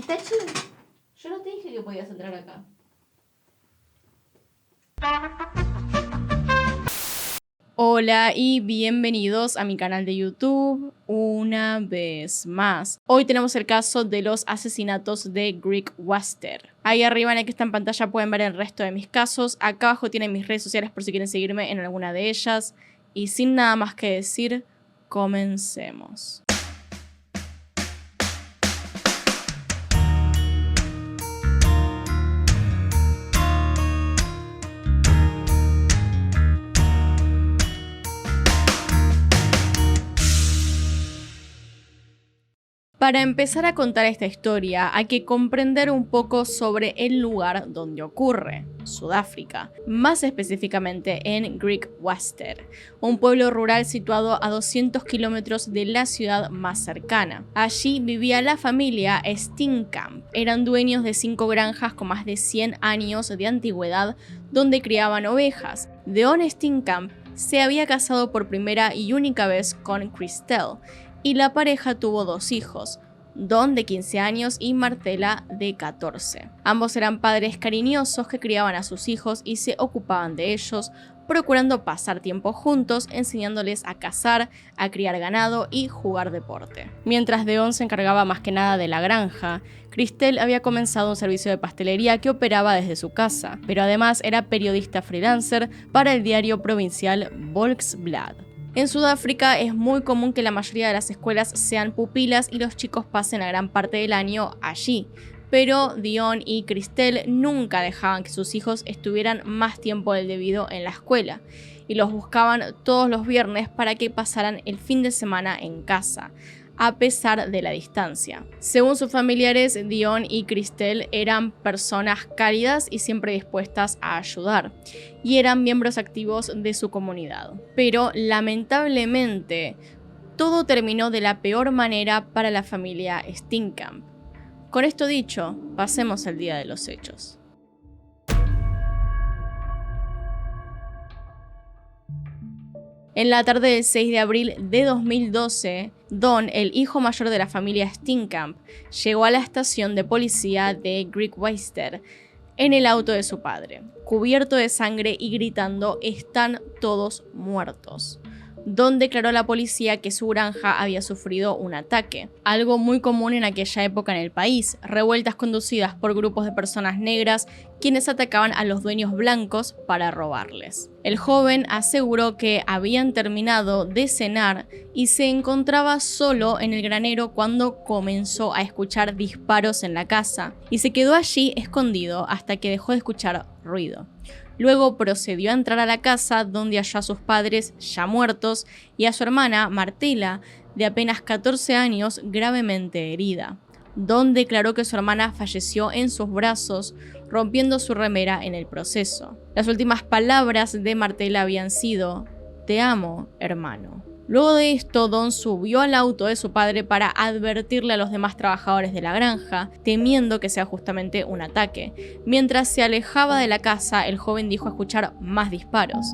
Itachi, yo no te dije que podías entrar acá. Hola y bienvenidos a mi canal de YouTube una vez más. Hoy tenemos el caso de los asesinatos de Greg Wester. Ahí arriba en el que está en pantalla pueden ver el resto de mis casos. Acá abajo tienen mis redes sociales por si quieren seguirme en alguna de ellas. Y sin nada más que decir, comencemos. Para empezar a contar esta historia hay que comprender un poco sobre el lugar donde ocurre, Sudáfrica, más específicamente en Greg Wester, un pueblo rural situado a 200 kilómetros de la ciudad más cercana. Allí vivía la familia Steenkamp, eran dueños de 5 granjas con más de 100 años de antigüedad donde criaban ovejas. Deon Steenkamp se había casado por primera y única vez con Christelle, y la pareja tuvo 2 hijos, Don de 15 años y Martela de 14. Ambos eran padres cariñosos que criaban a sus hijos y se ocupaban de ellos, procurando pasar tiempo juntos, enseñándoles a cazar, a criar ganado y jugar deporte. Mientras Deon se encargaba más que nada de la granja, Christelle había comenzado un servicio de pastelería que operaba desde su casa, pero además era periodista freelancer para el diario provincial Volksblad. En Sudáfrica es muy común que la mayoría de las escuelas sean pupilas y los chicos pasen la gran parte del año allí, pero Deon y Christelle nunca dejaban que sus hijos estuvieran más tiempo del debido en la escuela, y los buscaban todos los viernes para que pasaran el fin de semana en casa, a pesar de la distancia. Según sus familiares, Deon y Christelle eran personas cálidas y siempre dispuestas a ayudar, y eran miembros activos de su comunidad. Pero lamentablemente, todo terminó de la peor manera para la familia Steenkamp. Con esto dicho, pasemos al día de los hechos. En la tarde del 6 de abril de 2012, Don, el hijo mayor de la familia Steenkamp, llegó a la estación de policía de Greg Wester en el auto de su padre, cubierto de sangre y gritando "están todos muertos". Don declaró a la policía que su granja había sufrido un ataque, algo muy común en aquella época en el país, revueltas conducidas por grupos de personas negras quienes atacaban a los dueños blancos para robarles. El joven aseguró que habían terminado de cenar y se encontraba solo en el granero cuando comenzó a escuchar disparos en la casa, y se quedó allí escondido hasta que dejó de escuchar ruido. Luego procedió a entrar a la casa donde halló a sus padres ya muertos y a su hermana, Martela, de apenas 14 años, gravemente herida. Don declaró que su hermana falleció en sus brazos, rompiendo su remera en el proceso. Las últimas palabras de Martela habían sido: "Te amo, hermano". Luego de esto, Don subió al auto de su padre para advertirle a los demás trabajadores de la granja, temiendo que sea justamente un ataque. Mientras se alejaba de la casa, el joven dijo escuchar más disparos.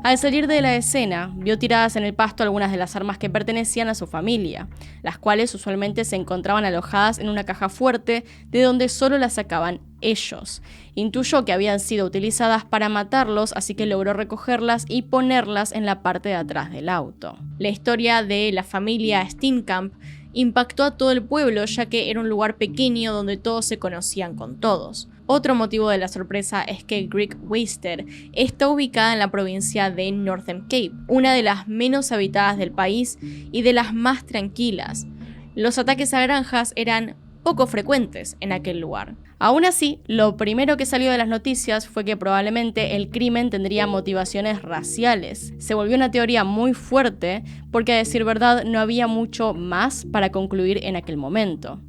Al salir de la escena, vio tiradas en el pasto algunas de las armas que pertenecían a su familia, las cuales usualmente se encontraban alojadas en una caja fuerte de donde solo las sacaban ellos. Intuyó que habían sido utilizadas para matarlos, así que logró recogerlas y ponerlas en la parte de atrás del auto. La historia de la familia Steenkamp impactó a todo el pueblo, ya que era un lugar pequeño donde todos se conocían con todos. Otro motivo de la sorpresa es que Greg Wester está ubicada en la provincia de Northern Cape, una de las menos habitadas del país y de las más tranquilas. Los ataques a granjas eran poco frecuentes en aquel lugar. Aún así, lo primero que salió de las noticias fue que probablemente el crimen tendría motivaciones raciales. Se volvió una teoría muy fuerte porque, a decir verdad, no había mucho más para concluir en aquel momento.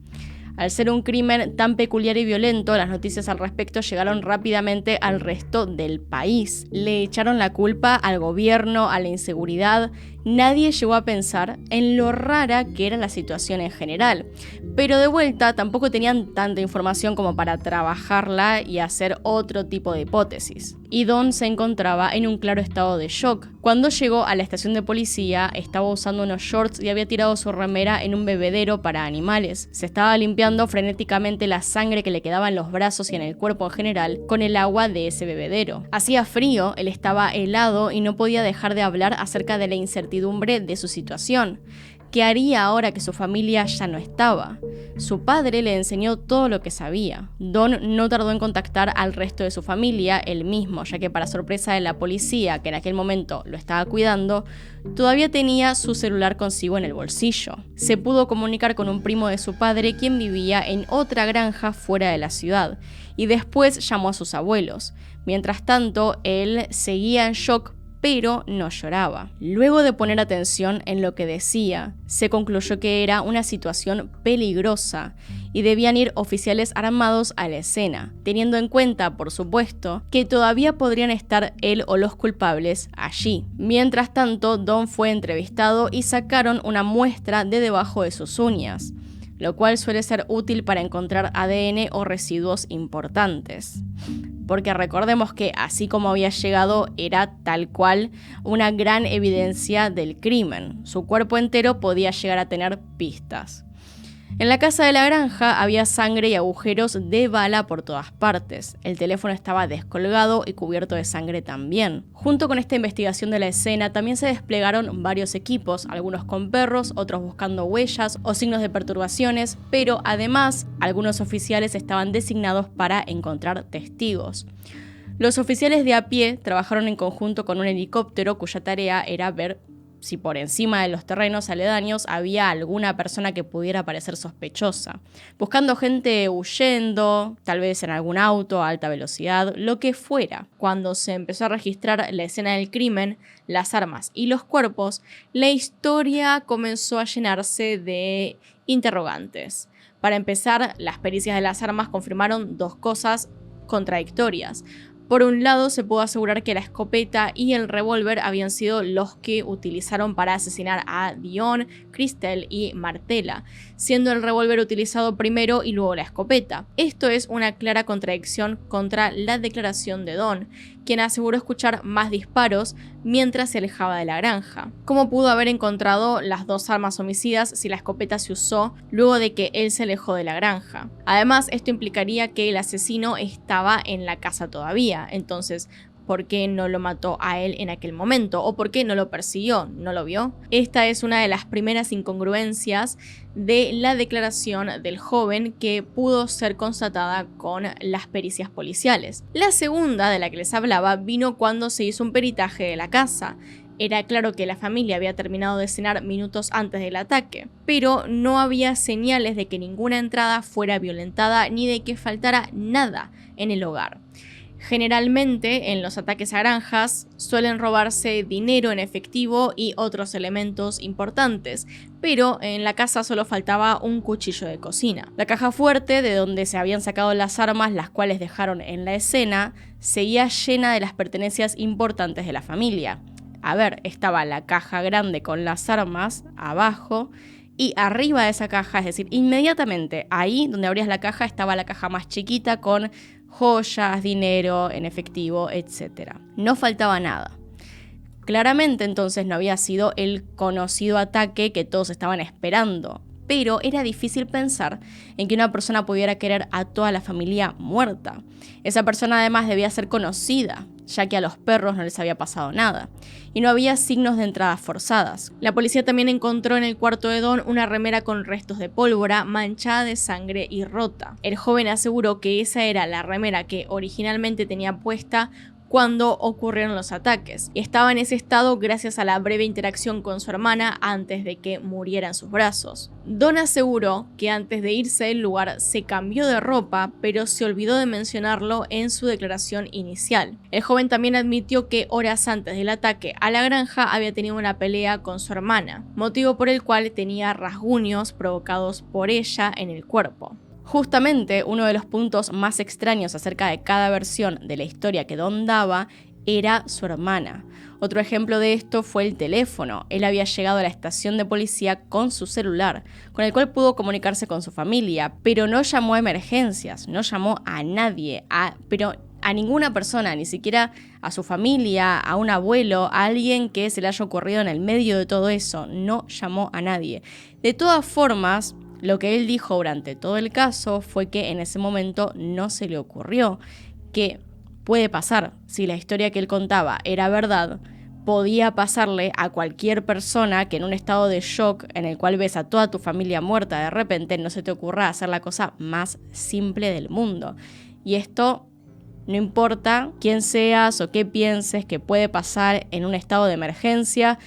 Al ser un crimen tan peculiar y violento, las noticias al respecto llegaron rápidamente al resto del país. Le echaron la culpa al gobierno, a la inseguridad Nadie llegó a pensar en lo rara que era la situación en general, pero de vuelta tampoco tenían tanta información como para trabajarla y hacer otro tipo de hipótesis. Y Don se encontraba en un claro estado de shock. Cuando llegó a la estación de policía, estaba usando unos shorts y había tirado su remera en un bebedero para animales. Se estaba limpiando frenéticamente la sangre que le quedaba en los brazos y en el cuerpo en general con el agua de ese bebedero. Hacía frío, él estaba helado y no podía dejar de hablar acerca de la incertidumbre de su situación. ¿Qué haría ahora que su familia ya no estaba? Su padre le enseñó todo lo que sabía. Don no tardó en contactar al resto de su familia él mismo, ya que para sorpresa de la policía, que en aquel momento lo estaba cuidando, todavía tenía su celular consigo en el bolsillo. Se pudo comunicar con un primo de su padre, quien vivía en otra granja fuera de la ciudad, y después llamó a sus abuelos. Mientras tanto, él seguía en shock, pero no lloraba. Luego de poner atención en lo que decía, se concluyó que era una situación peligrosa y debían ir oficiales armados a la escena, teniendo en cuenta, por supuesto, que todavía podrían estar él o los culpables allí. Mientras tanto, Don fue entrevistado y sacaron una muestra de debajo de sus uñas, lo cual suele ser útil para encontrar ADN o residuos importantes. Porque recordemos que así como había llegado era tal cual una gran evidencia del crimen. Su cuerpo entero podía llegar a tener pistas. En la casa de la granja había sangre y agujeros de bala por todas partes. El teléfono estaba descolgado y cubierto de sangre también. Junto con esta investigación de la escena también se desplegaron varios equipos, algunos con perros, otros buscando huellas o signos de perturbaciones, pero además algunos oficiales estaban designados para encontrar testigos. Los oficiales de a pie trabajaron en conjunto con un helicóptero cuya tarea era ver si por encima de los terrenos aledaños había alguna persona que pudiera parecer sospechosa, buscando gente huyendo, tal vez en algún auto a alta velocidad, lo que fuera. Cuando se empezó a registrar la escena del crimen, las armas y los cuerpos, la historia comenzó a llenarse de interrogantes. Para empezar, las pericias de las armas confirmaron dos cosas contradictorias. Por un lado, se pudo asegurar que la escopeta y el revólver habían sido los que utilizaron para asesinar a Dion, Christelle y Martella, siendo el revólver utilizado primero y luego la escopeta. Esto es una clara contradicción contra la declaración de Don, quien aseguró escuchar más disparos mientras se alejaba de la granja. ¿Cómo pudo haber encontrado las dos armas homicidas si la escopeta se usó luego de que él se alejó de la granja? Además, esto implicaría que el asesino estaba en la casa todavía. Entonces, ¿por qué no lo mató a él en aquel momento? ¿O por qué no lo persiguió? ¿No lo vio? Esta es una de las primeras incongruencias de la declaración del joven que pudo ser constatada con las pericias policiales. La segunda, de la que les hablaba, vino cuando se hizo un peritaje de la casa. Era claro que la familia había terminado de cenar minutos antes del ataque, pero no había señales de que ninguna entrada fuera violentada ni de que faltara nada en el hogar. Generalmente, en los ataques a granjas, suelen robarse dinero en efectivo y otros elementos importantes, pero en la casa solo faltaba un cuchillo de cocina. La caja fuerte, de donde se habían sacado las armas, las cuales dejaron en la escena, seguía llena de las pertenencias importantes de la familia. A ver, estaba la caja grande con las armas abajo, y arriba de esa caja, es decir, inmediatamente ahí donde abrías la caja, estaba la caja más chiquita con joyas, dinero en efectivo, etc. No faltaba nada. Claramente entonces no había sido el conocido ataque que todos estaban esperando, pero era difícil pensar en que una persona pudiera querer a toda la familia muerta. Esa persona además debía ser conocida, ya que a los perros no les había pasado nada, y no había signos de entradas forzadas. La policía también encontró en el cuarto de Don una remera con restos de pólvora, manchada de sangre y rota. El joven aseguró que esa era la remera que originalmente tenía puesta cuando ocurrieron los ataques, y estaba en ese estado gracias a la breve interacción con su hermana antes de que muriera en sus brazos. Don aseguró que antes de irse del lugar se cambió de ropa, pero se olvidó de mencionarlo en su declaración inicial. El joven también admitió que horas antes del ataque a la granja había tenido una pelea con su hermana, motivo por el cual tenía rasguños provocados por ella en el cuerpo. Justamente uno de los puntos más extraños acerca de cada versión de la historia que Don daba era su hermana. Otro ejemplo de esto fue el teléfono. Él había llegado a la estación de policía con su celular, con el cual pudo comunicarse con su familia, pero no llamó a emergencias, no llamó a nadie, pero a ninguna persona, ni siquiera a su familia, a un abuelo, a alguien que se le haya ocurrido en el medio de todo eso. No llamó a nadie. De todas formas, lo que él dijo durante todo el caso fue que en ese momento no se le ocurrió, que puede pasar. Si la historia que él contaba era verdad, podía pasarle a cualquier persona que en un estado de shock en el cual ves a toda tu familia muerta de repente no se te ocurra hacer la cosa más simple del mundo. Y esto no importa quién seas o qué pienses que puede pasar en un estado de emergencia,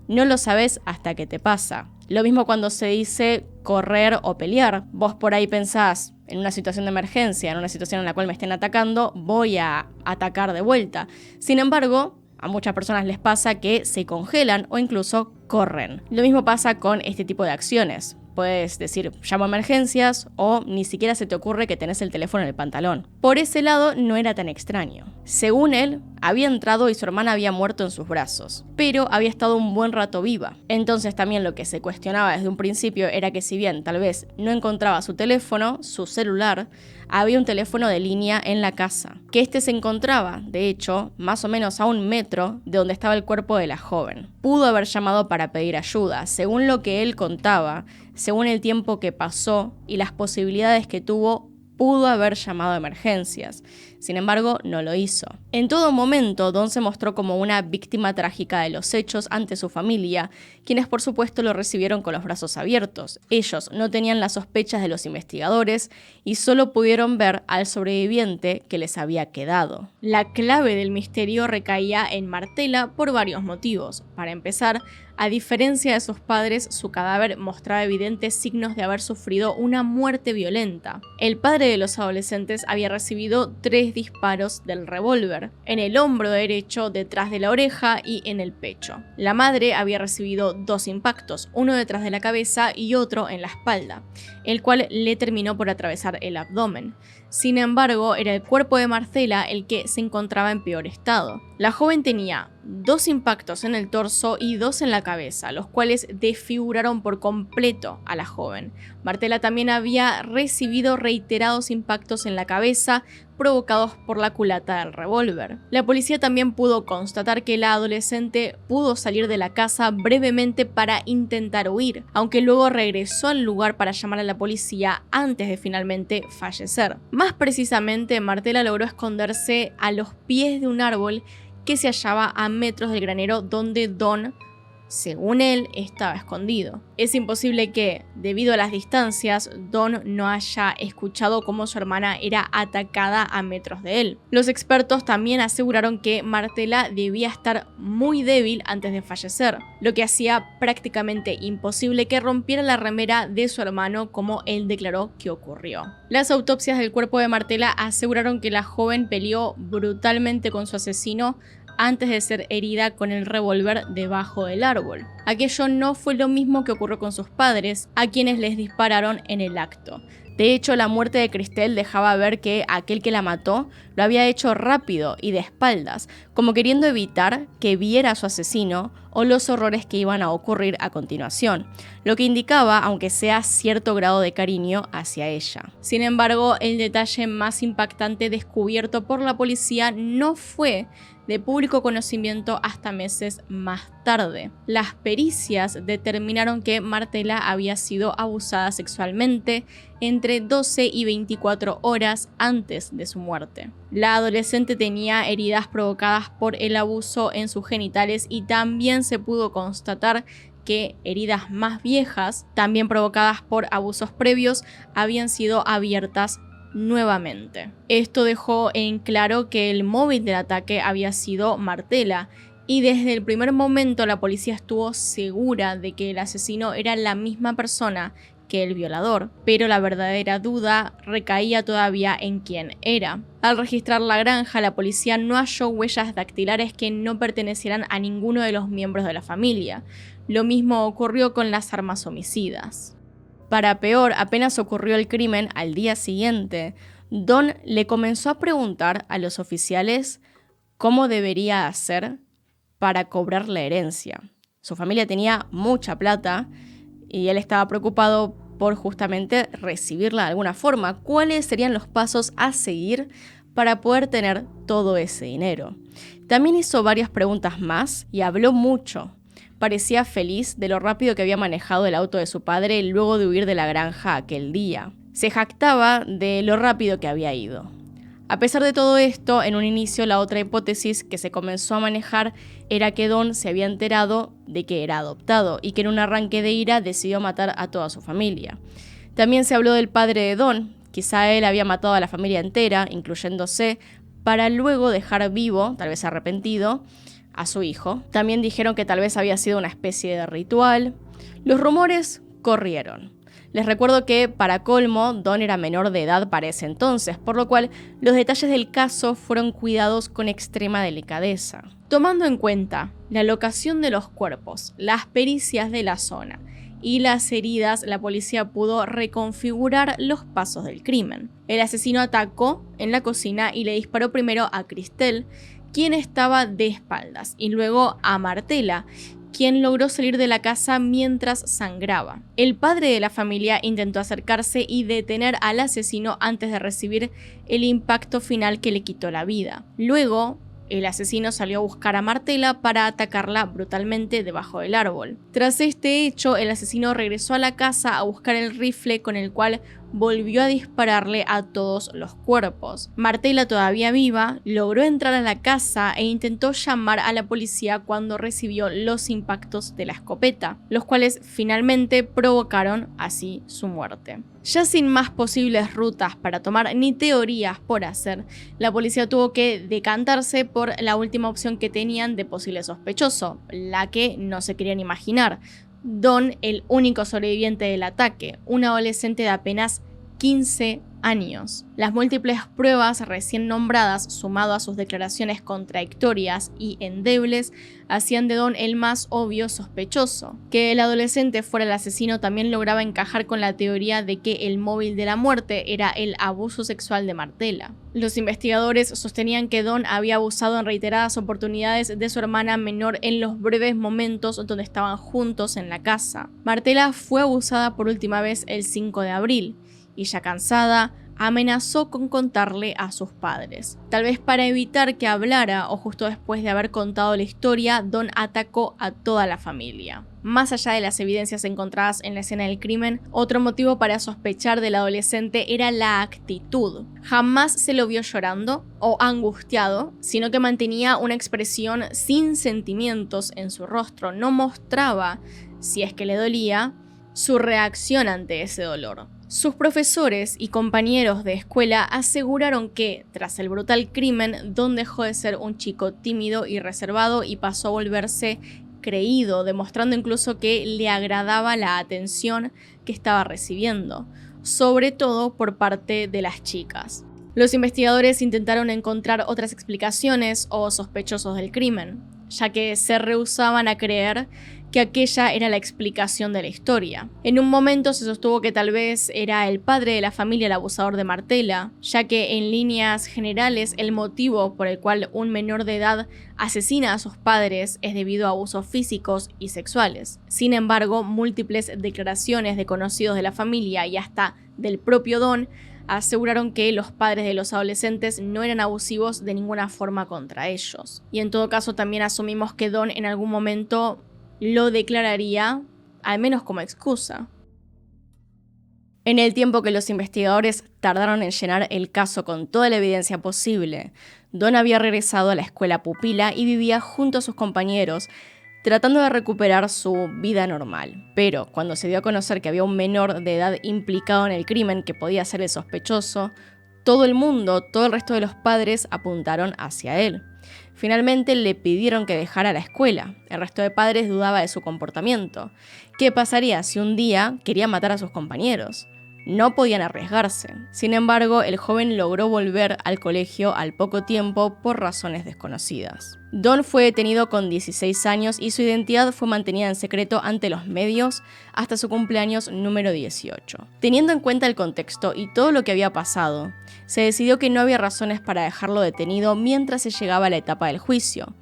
no lo sabes hasta que te pasa. Lo mismo cuando se dice correr o pelear. Vos por ahí pensás, en una situación de emergencia, en una situación en la cual me estén atacando, voy a atacar de vuelta. Sin embargo, a muchas personas les pasa que se congelan o incluso corren. Lo mismo pasa con este tipo de acciones. Puedes decir, llamo a emergencias, o ni siquiera se te ocurre que tenés el teléfono en el pantalón. Por ese lado, no era tan extraño. Según él, había entrado y su hermana había muerto en sus brazos, pero había estado un buen rato viva. Entonces también lo que se cuestionaba desde un principio era que si bien tal vez no encontraba su teléfono, su celular, había un teléfono de línea en la casa, que este se encontraba, de hecho, más o menos a 1 metro de donde estaba el cuerpo de la joven. Pudo haber llamado para pedir ayuda, según lo que él contaba, según el tiempo que pasó y las posibilidades que tuvo, pudo haber llamado a emergencias. Sin embargo, no lo hizo. En todo momento, Don se mostró como una víctima trágica de los hechos ante su familia, quienes por supuesto lo recibieron con los brazos abiertos. Ellos no tenían las sospechas de los investigadores y solo pudieron ver al sobreviviente que les había quedado. La clave del misterio recaía en Martela por varios motivos. Para empezar, a diferencia de sus padres, su cadáver mostraba evidentes signos de haber sufrido una muerte violenta. El padre de los adolescentes había recibido 3 disparos del revólver, en el hombro derecho, detrás de la oreja y en el pecho. La madre había recibido 2 impactos, uno detrás de la cabeza y otro en la espalda, el cual le terminó por atravesar el abdomen. Sin embargo, era el cuerpo de Martela el que se encontraba en peor estado. La joven tenía 2 impactos en el torso y 2 en la cabeza, los cuales desfiguraron por completo a la joven. Martela también había recibido reiterados impactos en la cabeza provocados por la culata del revólver. La policía también pudo constatar que la adolescente pudo salir de la casa brevemente para intentar huir, aunque luego regresó al lugar para llamar a la policía antes de finalmente fallecer. Más precisamente, Martela logró esconderse a los pies de un árbol que se hallaba a metros del granero donde Don, según él, estaba escondido. Es imposible que, debido a las distancias, Don no haya escuchado cómo su hermana era atacada a metros de él. Los expertos también aseguraron que Martela debía estar muy débil antes de fallecer, lo que hacía prácticamente imposible que rompiera la remera de su hermano como él declaró que ocurrió. Las autopsias del cuerpo de Martela aseguraron que la joven peleó brutalmente con su asesino antes de ser herida con el revólver debajo del árbol. Aquello no fue lo mismo que ocurrió con sus padres, a quienes les dispararon en el acto. De hecho, la muerte de Christelle dejaba ver que aquel que la mató lo había hecho rápido y de espaldas, como queriendo evitar que viera a su asesino o los horrores que iban a ocurrir a continuación, lo que indicaba, aunque sea, cierto grado de cariño hacia ella. Sin embargo, el detalle más impactante descubierto por la policía no fue de público conocimiento hasta meses más tarde. Las pericias determinaron que Martela había sido abusada sexualmente entre 12 y 24 horas antes de su muerte. La adolescente tenía heridas provocadas por el abuso en sus genitales y también se pudo constatar que heridas más viejas, también provocadas por abusos previos, habían sido abiertas nuevamente. Esto dejó en claro que el móvil del ataque había sido Martela, y desde el primer momento la policía estuvo segura de que el asesino era la misma persona que el violador, pero la verdadera duda recaía todavía en quién era. Al registrar la granja, la policía no halló huellas dactilares que no pertenecieran a ninguno de los miembros de la familia. Lo mismo ocurrió con las armas homicidas. Para peor, apenas ocurrió el crimen, al día siguiente, Don le comenzó a preguntar a los oficiales cómo debería hacer para cobrar la herencia. Su familia tenía mucha plata y él estaba preocupado por justamente recibirla de alguna forma. ¿Cuáles serían los pasos a seguir para poder tener todo ese dinero? También hizo varias preguntas más y habló mucho. Parecía feliz de lo rápido que había manejado el auto de su padre luego de huir de la granja aquel día. Se jactaba de lo rápido que había ido. A pesar de todo esto, en un inicio la otra hipótesis que se comenzó a manejar era que Don se había enterado de que era adoptado y que en un arranque de ira decidió matar a toda su familia. También se habló del padre de Don, quizá él había matado a la familia entera, incluyéndose, para luego dejar vivo, tal vez arrepentido, a su hijo. También dijeron que tal vez había sido una especie de ritual. Los rumores corrieron. Les recuerdo que, para colmo, Don era menor de edad para ese entonces, por lo cual los detalles del caso fueron cuidados con extrema delicadeza. Tomando en cuenta la locación de los cuerpos, las pericias de la zona y las heridas, la policía pudo reconfigurar los pasos del crimen. El asesino atacó en la cocina y le disparó primero a Christelle, quien estaba de espaldas, y luego a Martela, quien logró salir de la casa mientras sangraba. El padre de la familia intentó acercarse y detener al asesino antes de recibir el impacto final que le quitó la vida. Luego, el asesino salió a buscar a Martela para atacarla brutalmente debajo del árbol. Tras este hecho, el asesino regresó a la casa a buscar el rifle con el cual volvió a dispararle a todos los cuerpos. Martela, todavía viva, logró entrar a la casa e intentó llamar a la policía cuando recibió los impactos de la escopeta, los cuales finalmente provocaron así su muerte. Ya sin más posibles rutas para tomar ni teorías por hacer, la policía tuvo que decantarse por la última opción que tenían de posible sospechoso, la que no se querían imaginar: Don, el único sobreviviente del ataque, un adolescente de apenas 15 años. Las múltiples pruebas recién nombradas, sumado a sus declaraciones contradictorias y endebles, hacían de Don el más obvio sospechoso. Que el adolescente fuera el asesino también lograba encajar con la teoría de que el móvil de la muerte era el abuso sexual de Martela. Los investigadores sostenían que Don había abusado en reiteradas oportunidades de su hermana menor en los breves momentos donde estaban juntos en la casa. Martela fue abusada por última vez el 5 de abril. Y ya cansada, amenazó con contarle a sus padres. Tal vez para evitar que hablara o justo después de haber contado la historia, Don atacó a toda la familia. Más allá de las evidencias encontradas en la escena del crimen, otro motivo para sospechar del adolescente era la actitud. Jamás se lo vio llorando o angustiado, sino que mantenía una expresión sin sentimientos en su rostro. No mostraba, si es que le dolía, su reacción ante ese dolor. Sus profesores y compañeros de escuela aseguraron que, tras el brutal crimen, Don dejó de ser un chico tímido y reservado y pasó a volverse creído, demostrando incluso que le agradaba la atención que estaba recibiendo, sobre todo por parte de las chicas. Los investigadores intentaron encontrar otras explicaciones o sospechosos del crimen, ya que se rehusaban a creer que aquella era la explicación de la historia. En un momento se sostuvo que tal vez era el padre de la familia el abusador de Martela, ya que en líneas generales el motivo por el cual un menor de edad asesina a sus padres es debido a abusos físicos y sexuales. Sin embargo, múltiples declaraciones de conocidos de la familia y hasta del propio Don aseguraron que los padres de los adolescentes no eran abusivos de ninguna forma contra ellos. Y en todo caso también asumimos que Don en algún momento lo declararía, al menos como excusa. En el tiempo que los investigadores tardaron en llenar el caso con toda la evidencia posible, Don había regresado a la escuela pupila y vivía junto a sus compañeros, tratando de recuperar su vida normal. Pero cuando se dio a conocer que había un menor de edad implicado en el crimen que podía ser el sospechoso, todo el mundo, todo el resto de los padres apuntaron hacia él. Finalmente le pidieron que dejara la escuela. El resto de padres dudaba de su comportamiento. ¿Qué pasaría si un día quería matar a sus compañeros? no podían arriesgarse. Sin embargo, el joven logró volver al colegio al poco tiempo por razones desconocidas. Don fue detenido con 16 años y su identidad fue mantenida en secreto ante los medios hasta su cumpleaños número 18. Teniendo en cuenta el contexto y todo lo que había pasado, se decidió que no había razones para dejarlo detenido mientras se llegaba a la etapa del juicio.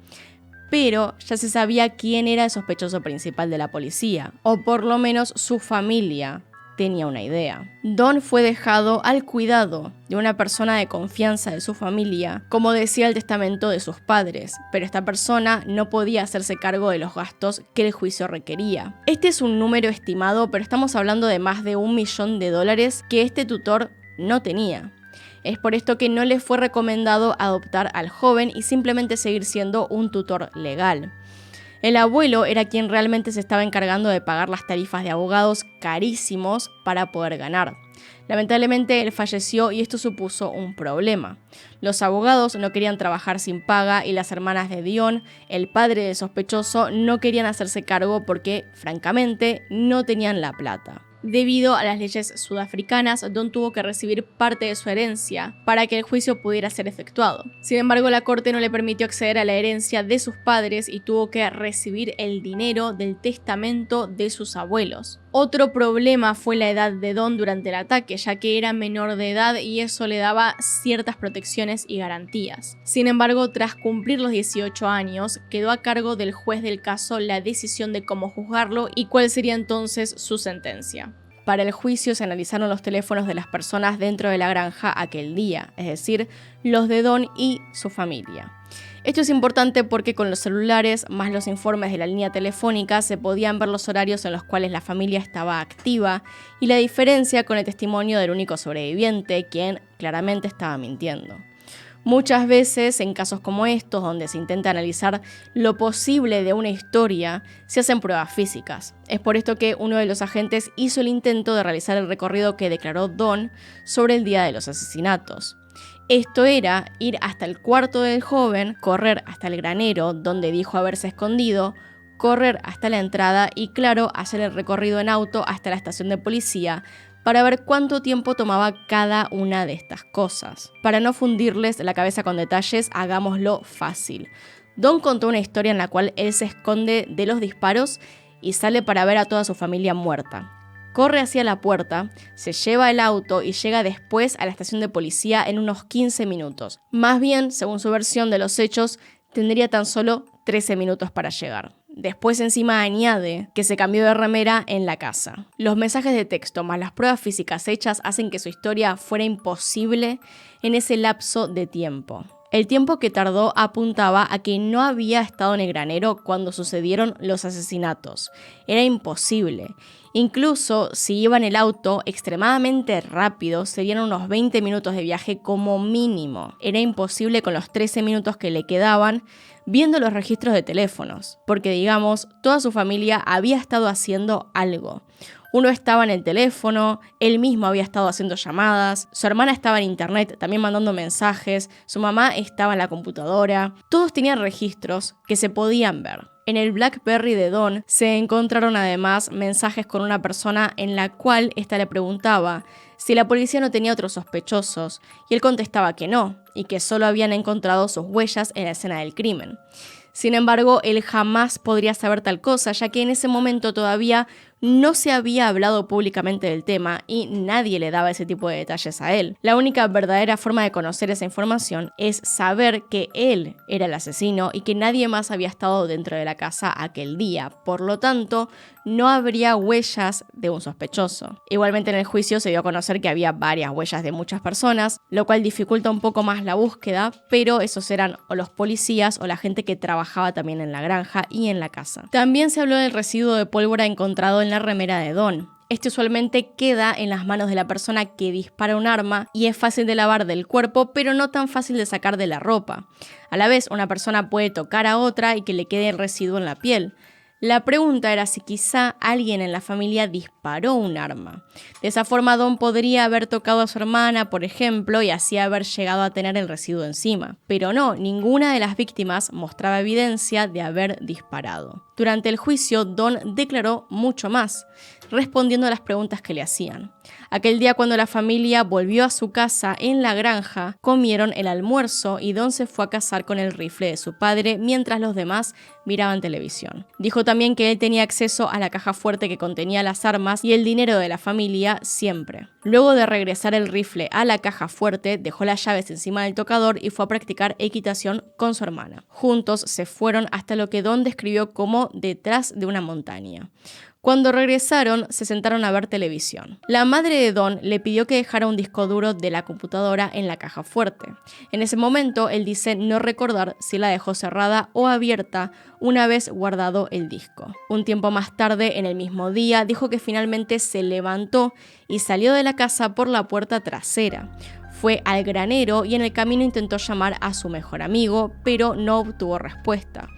Pero ya se sabía quién era el sospechoso principal de la policía, o por lo menos su familia tenía una idea. Don fue dejado al cuidado de una persona de confianza de su familia, como decía el testamento de sus padres, pero esta persona no podía hacerse cargo de los gastos que el juicio requería. Este es un número estimado, pero estamos hablando de más de $1 millón que este tutor no tenía. Es por esto que no le fue recomendado adoptar al joven y simplemente seguir siendo un tutor legal. El abuelo era quien realmente se estaba encargando de pagar las tarifas de abogados carísimos para poder ganar. Lamentablemente él falleció y esto supuso un problema. Los abogados no querían trabajar sin paga y las hermanas de Dion, el padre del sospechoso, no querían hacerse cargo porque, francamente, no tenían la plata. Debido a las leyes sudafricanas, Don tuvo que recibir parte de su herencia para que el juicio pudiera ser efectuado. Sin embargo, la corte no le permitió acceder a la herencia de sus padres y tuvo que recibir el dinero del testamento de sus abuelos. Otro problema fue la edad de Don durante el ataque, ya que era menor de edad y eso le daba ciertas protecciones y garantías. Sin embargo, tras cumplir los 18 años, quedó a cargo del juez del caso la decisión de cómo juzgarlo y cuál sería entonces su sentencia. Para el juicio se analizaron los teléfonos de las personas dentro de la granja aquel día, es decir, los de Don y su familia. Esto es importante porque con los celulares, más los informes de la línea telefónica, se podían ver los horarios en los cuales la familia estaba activa y la diferencia con el testimonio del único sobreviviente, quien claramente estaba mintiendo. Muchas veces, en casos como estos, donde se intenta analizar lo posible de una historia, se hacen pruebas físicas. Es por esto que uno de los agentes hizo el intento de realizar el recorrido que declaró Don sobre el día de los asesinatos. Esto era ir hasta el cuarto del joven, correr hasta el granero donde dijo haberse escondido, correr hasta la entrada y, claro, hacer el recorrido en auto hasta la estación de policía para ver cuánto tiempo tomaba cada una de estas cosas. Para no fundirles la cabeza con detalles, hagámoslo fácil. Don contó una historia en la cual él se esconde de los disparos y sale para ver a toda su familia muerta. Corre hacia la puerta, se lleva el auto y llega después a la estación de policía en unos 15 minutos. Más bien, según su versión de los hechos, tendría tan solo 13 minutos para llegar. Después encima añade que se cambió de remera en la casa. Los mensajes de texto más las pruebas físicas hechas hacen que su historia fuera imposible en ese lapso de tiempo. El tiempo que tardó apuntaba a que no había estado en el granero cuando sucedieron los asesinatos. Era imposible. Incluso si iba en el auto extremadamente rápido, serían unos 20 minutos de viaje como mínimo. Era imposible con los 13 minutos que le quedaban viendo los registros de teléfonos, porque digamos, toda su familia había estado haciendo algo. Uno estaba en el teléfono, él mismo había estado haciendo llamadas, su hermana estaba en internet también mandando mensajes, su mamá estaba en la computadora. Todos tenían registros que se podían ver. En el BlackBerry de Don se encontraron además mensajes con una persona en la cual ésta le preguntaba si la policía no tenía otros sospechosos, y él contestaba que no, y que solo habían encontrado sus huellas en la escena del crimen. Sin embargo, él jamás podría saber tal cosa, ya que en ese momento todavía no se había hablado públicamente del tema y nadie le daba ese tipo de detalles a él. La única verdadera forma de conocer esa información es saber que él era el asesino y que nadie más había estado dentro de la casa aquel día. Por lo tanto, no habría huellas de un sospechoso. Igualmente en el juicio se dio a conocer que había varias huellas de muchas personas, lo cual dificulta un poco más la búsqueda, pero esos eran o los policías o la gente que trabajaba también en la granja y en la casa. También se habló del residuo de pólvora encontrado en la remera de Don. Este usualmente queda en las manos de la persona que dispara un arma y es fácil de lavar del cuerpo, pero no tan fácil de sacar de la ropa. A la vez, una persona puede tocar a otra y que le quede el residuo en la piel. La pregunta era si quizá alguien en la familia disparó un arma. De esa forma, Don podría haber tocado a su hermana, por ejemplo, y así haber llegado a tener el residuo encima. Pero no, ninguna de las víctimas mostraba evidencia de haber disparado. Durante el juicio, Don declaró mucho más, respondiendo a las preguntas que le hacían. Aquel día, cuando la familia volvió a su casa en la granja, comieron el almuerzo y Don se fue a cazar con el rifle de su padre mientras los demás miraban televisión. Dijo también que él tenía acceso a la caja fuerte que contenía las armas y el dinero de la familia siempre. Luego de regresar el rifle a la caja fuerte, dejó las llaves encima del tocador y fue a practicar equitación con su hermana. Juntos se fueron hasta lo que Don describió como detrás de una montaña. Cuando regresaron, se sentaron a ver televisión. La madre de Don le pidió que dejara un disco duro de la computadora en la caja fuerte. En ese momento, él dice no recordar si la dejó cerrada o abierta una vez guardado el disco. Un tiempo más tarde, en el mismo día, dijo que finalmente se levantó y salió de la casa por la puerta trasera. Fue al granero y en el camino intentó llamar a su mejor amigo, pero no obtuvo respuesta.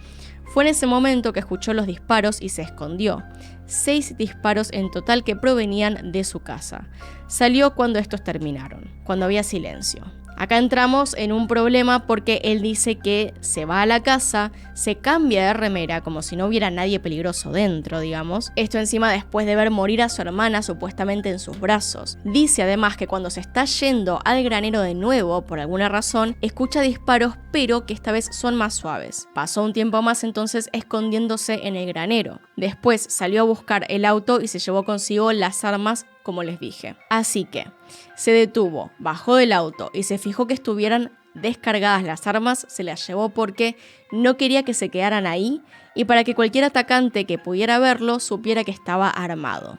Fue en ese momento que escuchó los disparos y se escondió. 6 disparos en total que provenían de su casa. Salió cuando estos terminaron, cuando había silencio. Acá entramos en un problema porque él dice que se va a la casa, se cambia de remera como si no hubiera nadie peligroso dentro, digamos. Esto encima después de ver morir a su hermana supuestamente en sus brazos. Dice además que cuando se está yendo al granero de nuevo, por alguna razón, escucha disparos pero que esta vez son más suaves. Pasó un tiempo más entonces escondiéndose en el granero. Después salió a buscar el auto y se llevó consigo las armas, como les dije. Así que se detuvo, bajó del auto y se fijó que estuvieran descargadas las armas, se las llevó porque no quería que se quedaran ahí y para que cualquier atacante que pudiera verlo supiera que estaba armado.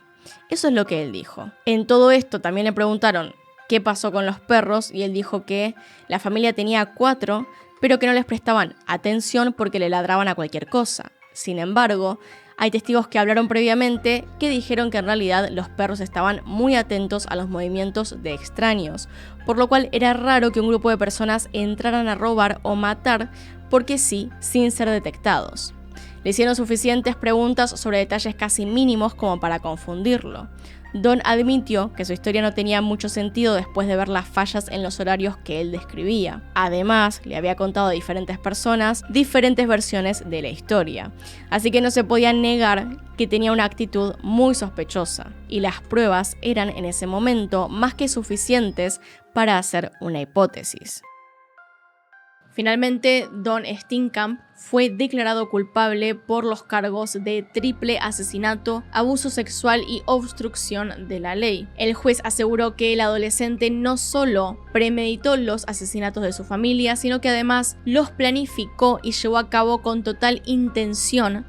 Eso es lo que él dijo. En todo esto también le preguntaron qué pasó con los perros y él dijo que la familia tenía 4, pero que no les prestaban atención porque le ladraban a cualquier cosa. Sin embargo, hay testigos que hablaron previamente que dijeron que en realidad los perros estaban muy atentos a los movimientos de extraños, por lo cual era raro que un grupo de personas entraran a robar o matar porque sí, sin ser detectados. Le hicieron suficientes preguntas sobre detalles casi mínimos como para confundirlo. Don admitió que su historia no tenía mucho sentido después de ver las fallas en los horarios que él describía. Además, le había contado a diferentes personas diferentes versiones de la historia, así que no se podía negar que tenía una actitud muy sospechosa, y las pruebas eran en ese momento más que suficientes para hacer una hipótesis. Finalmente, Don Steenkamp fue declarado culpable por los cargos de triple asesinato, abuso sexual y obstrucción de la ley. El juez aseguró que el adolescente no solo premeditó los asesinatos de su familia, sino que además los planificó y llevó a cabo con total intención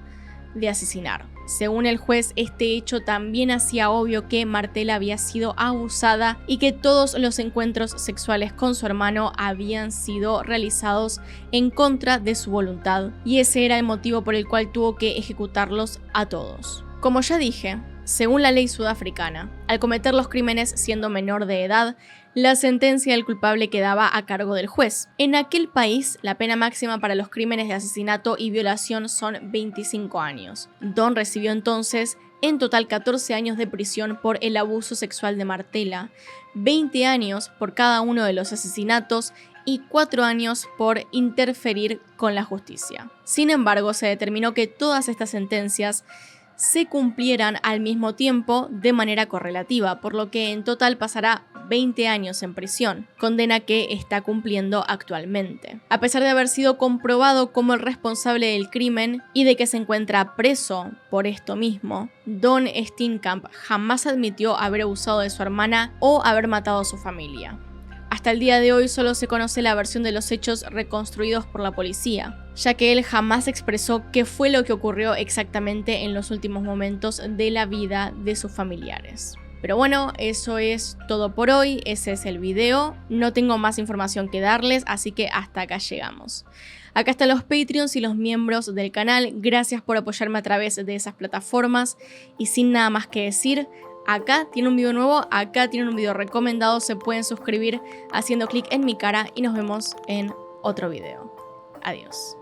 de asesinar. Según el juez, este hecho también hacía obvio que Martella había sido abusada y que todos los encuentros sexuales con su hermano habían sido realizados en contra de su voluntad, y ese era el motivo por el cual tuvo que ejecutarlos a todos. Como ya dije, según la ley sudafricana, al cometer los crímenes siendo menor de edad, la sentencia del culpable quedaba a cargo del juez. En aquel país, la pena máxima para los crímenes de asesinato y violación son 25 años. Don recibió entonces en total 14 años de prisión por el abuso sexual de Martella, 20 años por cada uno de los asesinatos y 4 años por interferir con la justicia. Sin embargo, se determinó que todas estas sentencias se cumplieran al mismo tiempo de manera correlativa, por lo que en total pasará 20 años en prisión, condena que está cumpliendo actualmente. A pesar de haber sido comprobado como el responsable del crimen y de que se encuentra preso por esto mismo, Don Steenkamp jamás admitió haber abusado de su hermana o haber matado a su familia. Hasta el día de hoy solo se conoce la versión de los hechos reconstruidos por la policía, ya que él jamás expresó qué fue lo que ocurrió exactamente en los últimos momentos de la vida de sus familiares. Pero bueno, eso es todo por hoy, ese es el video, no tengo más información que darles, así que hasta acá llegamos. Acá están los Patreons y los miembros del canal, gracias por apoyarme a través de esas plataformas, y sin nada más que decir, acá tiene un video nuevo, acá tienen un video recomendado, se pueden suscribir haciendo clic en mi cara y nos vemos en otro video. Adiós.